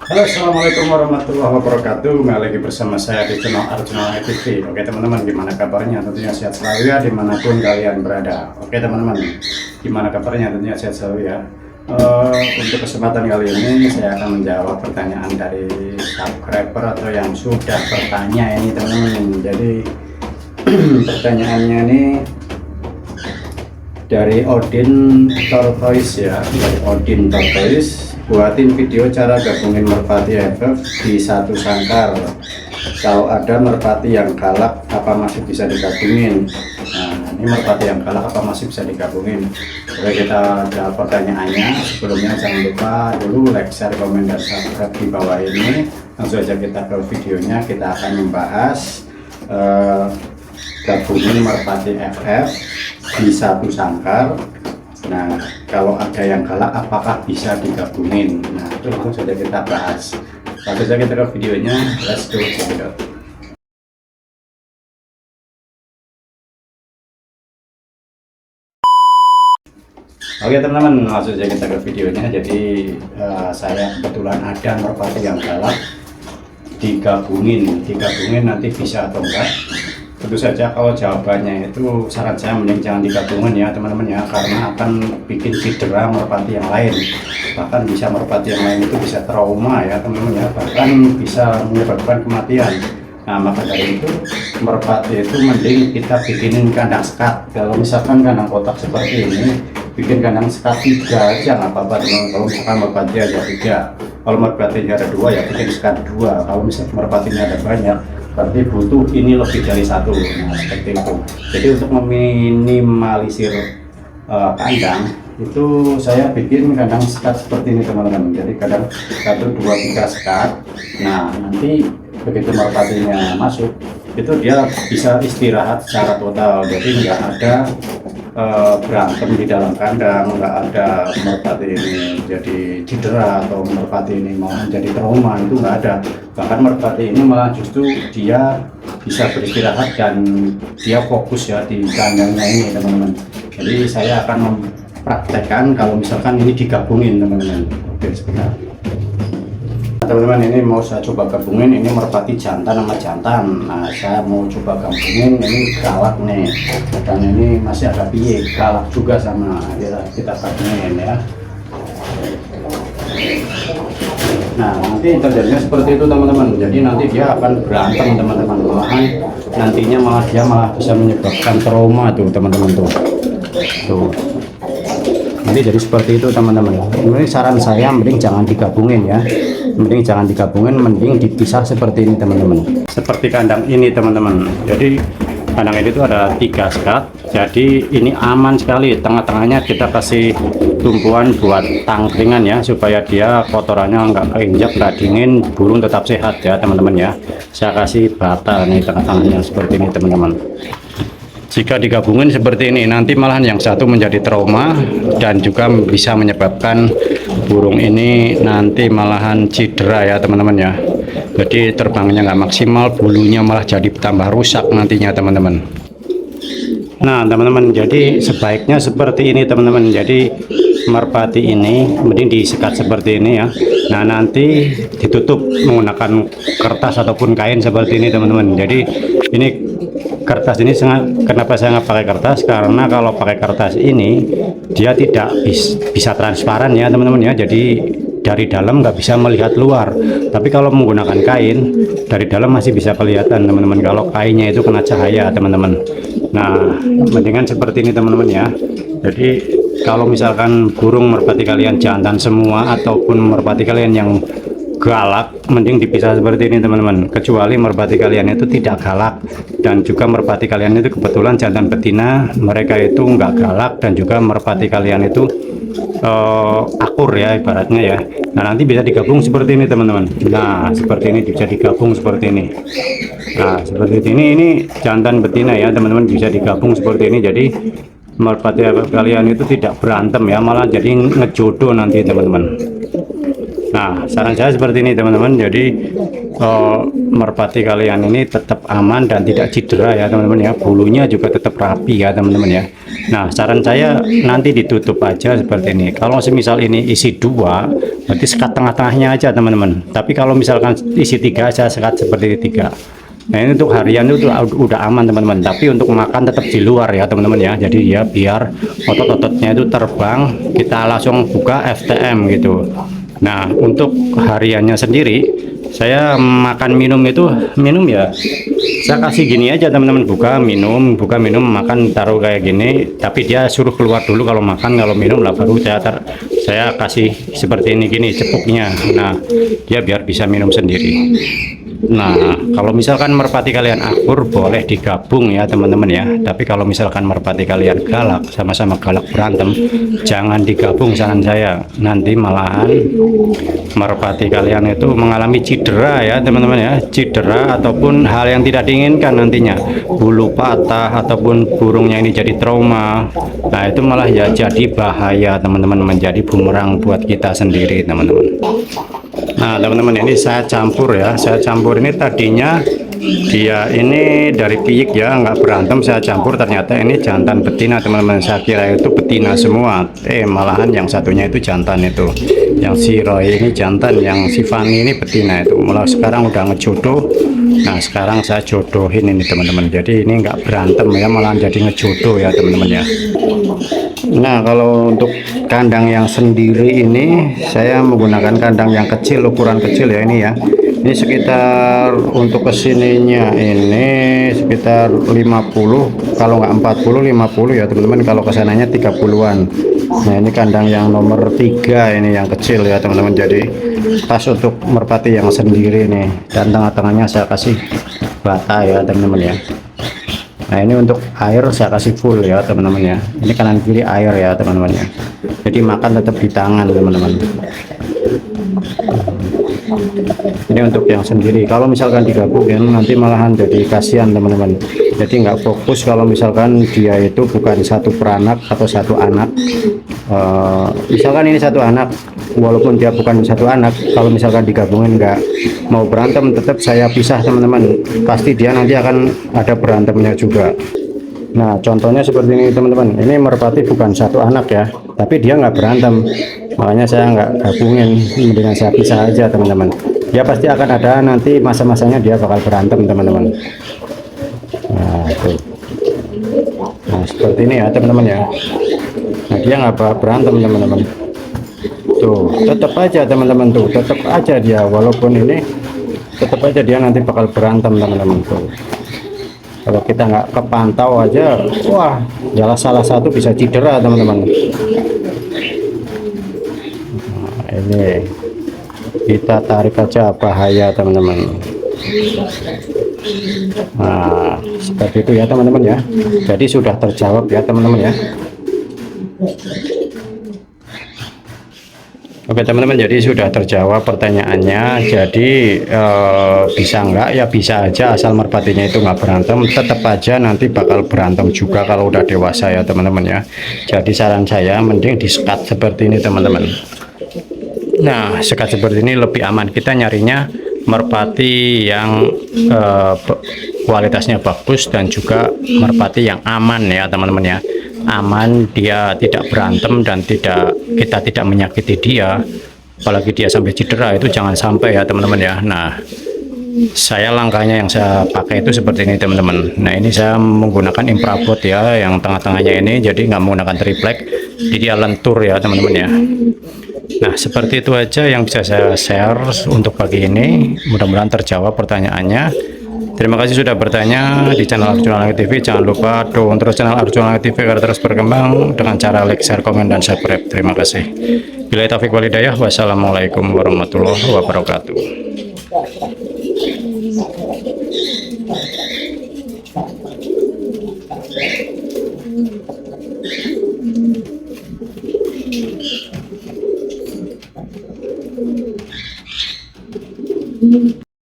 Halo, assalamualaikum warahmatullahi wabarakatuh. Kembali lagi bersama saya di channel Arjuna TV. Oke teman-teman, gimana kabarnya? Tentunya sehat selalu ya dimanapun kalian berada. Oke teman-teman, gimana kabarnya? Tentunya sehat selalu ya. Untuk kesempatan kali ini saya akan menjawab pertanyaan dari subscriber atau yang sudah bertanya ini teman-teman. Jadi pertanyaannya ini dari Odin Tortoise ya, dari Odin Tortoise. Buatin video cara gabungin merpati FF di satu sangkar. Kalau ada merpati yang galak, apa masih bisa digabungin? Nah, ini merpati yang galak apa masih bisa digabungin? Oke, kita jawab pertanyaannya. Sebelumnya jangan lupa dulu like, share, komen, dan subscribe di bawah ini. Langsung saja kita ke videonya. Kita akan membahas gabungin merpati FF di satu sangkar. Nah, kalau ada yang galak apakah bisa digabungin? Nah, itu langsung saja kita bahas. Langsung saja kita ke videonya. Let's go, check it out. Oke teman-teman, langsung saja kita ke videonya. Jadi saya kebetulan ada merpati yang galak, digabungin nanti bisa atau enggak? Tentu saja kalau jawabannya itu saran saya mending jangan digabungin ya teman-teman ya, karena akan bikin cedera merpati yang lain, bahkan bisa merpati yang lain itu bisa trauma ya teman-teman ya, bahkan bisa menyebabkan kematian. Nah maka dari itu merpati itu mending kita bikinin kandang sekat. Kalau misalkan kandang kotak seperti ini, bikin kandang sekat 3 aja nggak apa-apa teman. Kalau misalkan merpati ada 3, kalau merpatinya ada 2 ya bikin sekat 2. Kalau misalkan merpatinya ada banyak berarti butuh ini lebih dari 1. Nah seperti itu. Jadi untuk meminimalisir kandang itu saya bikin kandang sekat seperti ini teman-teman. Jadi kandang 1, 2, 3 sekat. Nah nanti begitu merpatinya masuk itu dia bisa istirahat secara total. Jadi nggak ada berantem di dalam kandang, nggak ada merpati ini jadi cedera atau merpati ini mau menjadi trauma, itu nggak ada. Bahkan merpati ini malah justru dia bisa beristirahat dan dia fokus ya di kandangnya ini teman-teman. Jadi saya akan mempraktekkan kalau misalkan ini digabungin teman-teman. Oke sebentar teman-teman, ini mau saya coba gabungin, ini merpati jantan sama jantan. Nah saya mau coba gabungin, ini galak nih, dan ini masih ada piye galak juga sama kita gabungin ya. Nah nanti terjadinya seperti itu teman-teman. Jadi nanti dia akan berantem teman-teman, malahan nantinya dia malah bisa menyebabkan trauma tuh teman-teman tuh. Nanti jadi seperti itu teman-teman. Ini saran saya mending jangan digabungin ya, mending jangan digabungin, mending dipisah seperti ini teman-teman. Seperti kandang ini teman-teman. Jadi kandang ini tuh ada 3 sekat, jadi ini aman sekali. Tengah-tengahnya kita kasih tumpuan buat tangkringan ya, supaya dia kotorannya nggak keinjak, nggak dingin, burung tetap sehat ya teman-teman ya. Saya kasih bata nih tengah-tengahnya seperti ini teman-teman. Jika digabungin seperti ini, nanti malahan yang satu menjadi trauma dan juga bisa menyebabkan burung ini nanti malahan cedera ya teman-teman ya. Jadi terbangnya nggak maksimal, bulunya malah jadi tambah rusak nantinya teman-teman. Nah teman-teman, jadi sebaiknya seperti ini teman-teman. Jadi merpati ini mending disekat seperti ini ya. Nah nanti ditutup menggunakan kertas ataupun kain seperti ini teman-teman. Jadi ini kertas ini kenapa saya nggak pakai kertas, karena kalau pakai kertas ini dia tidak bisa transparan ya teman-teman ya. Jadi dari dalam nggak bisa melihat luar, tapi kalau menggunakan kain dari dalam masih bisa kelihatan teman-teman, kalau kainnya itu kena cahaya teman-teman. Nah mendingan seperti ini teman-teman ya. Jadi kalau misalkan burung merpati kalian jantan semua ataupun merpati kalian yang galak, mending dipisah seperti ini teman-teman. Kecuali merpati kalian itu tidak galak dan juga merpati kalian itu kebetulan jantan betina, mereka itu nggak galak dan juga merpati kalian itu akur ya ibaratnya ya. Nah nanti bisa digabung seperti ini teman-teman. Nah seperti ini bisa digabung seperti ini. Nah seperti ini jantan betina ya teman-teman, bisa digabung seperti ini. Jadi merpati kalian itu tidak berantem ya, malah jadi ngejodoh nanti teman-teman. Nah saran saya seperti ini teman-teman. Jadi merpati kalian ini tetap aman dan tidak cedera ya teman-teman ya. Bulunya juga tetap rapi ya teman-teman ya. Nah, saran saya nanti ditutup aja seperti ini. Kalau semisal ini isi 2, berarti sekat tengah-tengahnya aja teman-teman. Tapi kalau misalkan isi 3, saya sekat seperti 3. Nah, ini untuk harian itu udah aman teman-teman. Tapi untuk makan tetap di luar ya teman-teman ya. Jadi ya biar otot-ototnya itu terbang, kita langsung buka FTM gitu. Nah, untuk hariannya sendiri, saya makan minum itu ya. Saya kasih gini aja teman-teman, buka minum, makan taruh kayak gini. Tapi dia suruh keluar dulu kalau makan, kalau minum lah baru saya kasih seperti ini gini cepuknya. Nah, dia biar bisa minum sendiri. Nah, kalau misalkan merpati kalian akur boleh digabung ya teman-teman ya. Tapi kalau misalkan merpati kalian galak, sama-sama galak berantem, jangan digabung saran saya. Nanti malahan merpati kalian itu mengalami cedera ya teman-teman ya. Cedera ataupun hal yang tidak diinginkan nantinya. Bulu patah ataupun burungnya ini jadi trauma. Nah, itu malah ya jadi bahaya teman-teman, menjadi bumerang buat kita sendiri teman-teman. Nah teman-teman, ini saya campur ya, ini tadinya dia ini dari piyik ya, nggak berantem, saya campur ternyata ini jantan betina teman-teman. Saya kira itu betina semua, malahan yang satunya itu jantan itu, yang si Roy ini jantan, yang si Fanny ini betina itu. Malah sekarang udah ngejodoh. Nah sekarang saya jodohin ini teman-teman, jadi ini nggak berantem ya, malahan jadi ngejodoh ya teman-teman ya. Nah kalau untuk kandang yang sendiri ini saya menggunakan kandang yang kecil, ukuran kecil ya ini ya. Ini sekitar untuk kesininya ini sekitar 50, kalau nggak 40 50 ya teman-teman, kalau kesananya 30-an. Nah ini kandang yang nomor 3 ini yang kecil ya teman-teman, jadi pas untuk merpati yang sendiri nih. Dan tengah-tengahnya saya kasih bata ya teman-teman ya. Nah ini untuk air saya kasih full ya teman-teman ya. Ini kanan kiri air ya teman-teman ya. Jadi makan tetap di tangan teman-teman. Ini untuk yang sendiri. Kalau misalkan digabungin nanti malahan jadi kasihan teman-teman. Jadi nggak fokus kalau misalkan dia itu bukan satu peranak atau satu anak. Misalkan ini satu anak, walaupun dia bukan satu anak, kalau misalkan digabungin nggak mau berantem, tetap saya pisah teman-teman. Pasti dia nanti akan ada berantemnya juga. Nah contohnya seperti ini teman-teman, ini merpati bukan satu anak ya, tapi dia nggak berantem, makanya saya nggak gabungin, mendingan saya pisah aja teman-teman. Ya pasti akan ada nanti masa-masanya dia bakal berantem teman-teman. Nah tuh, nah seperti ini ya teman-teman ya. Nah dia nggak berantem teman-teman, tuh tetap aja teman-teman, tuh tetap aja dia, walaupun ini tetap aja dia nanti bakal berantem teman-teman. Tuh kalau kita nggak kepantau aja, wah jelas salah satu bisa cedera teman-teman. Nah, ini kita tarik aja, bahaya teman-teman. Nah seperti itu ya teman-teman ya. Jadi sudah terjawab ya teman-teman ya. Oke teman-teman, jadi sudah terjawab pertanyaannya. Jadi bisa nggak ya, bisa aja, asal merpatinya itu nggak berantem. Tetap aja nanti bakal berantem juga kalau udah dewasa ya teman-teman ya. Jadi saran saya mending disekat seperti ini teman-teman. Nah sekat seperti ini lebih aman. Kita nyarinya merpati yang kualitasnya bagus dan juga merpati yang aman ya teman-teman ya. Aman, dia tidak berantem dan kita tidak menyakiti dia, apalagi dia sampai cedera, itu jangan sampai ya teman-teman ya. Nah saya langkahnya yang saya pakai itu seperti ini teman-teman. Nah ini saya menggunakan infraboard ya, yang tengah-tengahnya ini, jadi nggak menggunakan triplek, jadi dia lentur ya teman-teman ya. Nah seperti itu aja yang bisa saya share untuk pagi ini, mudah-mudahan terjawab pertanyaannya. Terima kasih sudah bertanya di channel Arjuna Langit TV. Jangan lupa dukung terus channel Arjuna Langit TV agar terus berkembang dengan cara like, share, komen, dan subscribe. Terima kasih. Billahi taufiq wal hidayah. Wassalamualaikum warahmatullahi wabarakatuh.